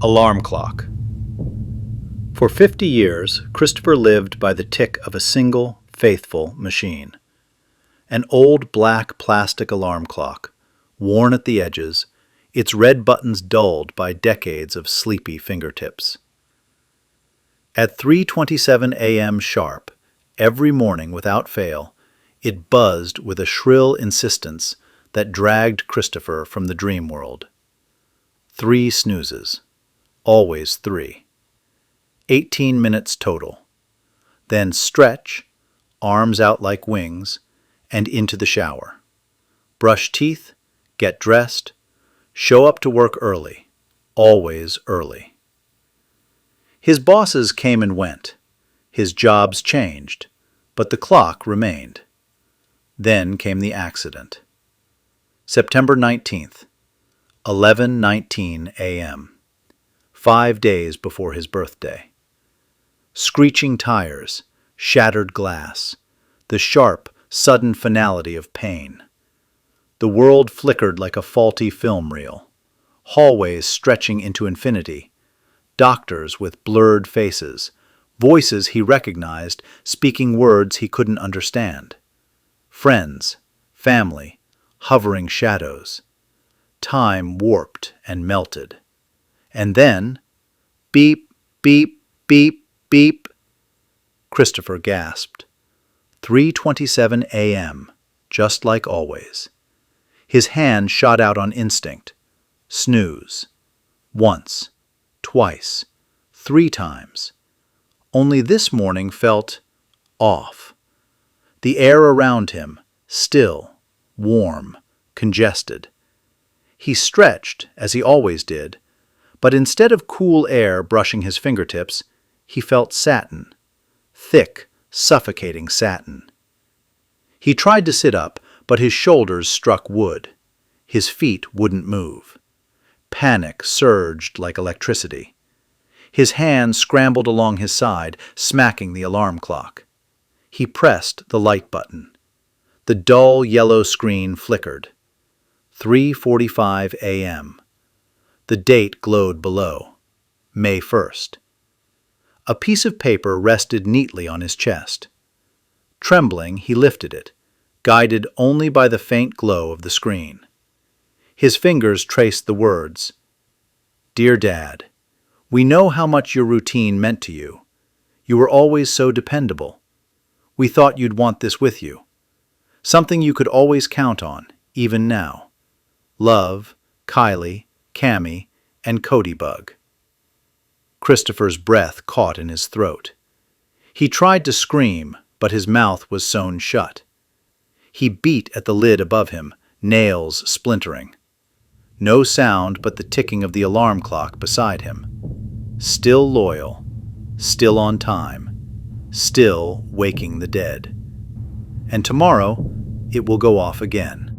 Alarm clock. For 50 years, Kristofer lived by the tick of a single, faithful machine. An old black plastic alarm clock, worn at the edges, its red buttons dulled by decades of sleepy fingertips. At 3:27 a.m. sharp, every morning without fail, it buzzed with a shrill insistence that dragged Kristofer from the dream world. 3 snoozes. Always 3. 18 minutes total. Then stretch, arms out like wings, and into the shower. Brush teeth, get dressed, show up to work early, always early. His bosses came and went. His jobs changed, but the clock remained. Then came the accident. September 19th, 11:19 a.m. 5 days before his birthday. Screeching tires, shattered glass, the sharp, sudden finality of pain. The world flickered like a faulty film reel. Hallways stretching into infinity. Doctors with blurred faces. Voices he recognized, speaking words he couldn't understand. Friends, family, hovering shadows. Time warped and melted. And then, beep, beep, beep, beep, Kristofer gasped. 3:27 a.m., just like always. His hand shot out on instinct. Snooze. Once, twice, 3 times. Only this morning felt off. The air around him, still, warm, congested. He stretched, as he always did, but instead of cool air brushing his fingertips, he felt satin, thick, suffocating satin. He tried to sit up, but his shoulders struck wood. His feet wouldn't move. Panic surged like electricity. His hand scrambled along his side, smacking the alarm clock. He pressed the light button. The dull yellow screen flickered. 3:45 a.m. The date glowed below, May 1st. A piece of paper rested neatly on his chest. Trembling, he lifted it, guided only by the faint glow of the screen. His fingers traced the words, "Dear Dad, we know how much your routine meant to you. You were always so dependable. We thought you'd want this with you. Something you could always count on, even now. Love, Kylie, Cammy, and Cody Bug." Kristofer's breath caught in his throat. He tried to scream, but his mouth was sewn shut. He beat at the lid above him, nails splintering. No sound but the ticking of the alarm clock beside him. Still loyal, still on time, still waking the dead. And tomorrow, it will go off again.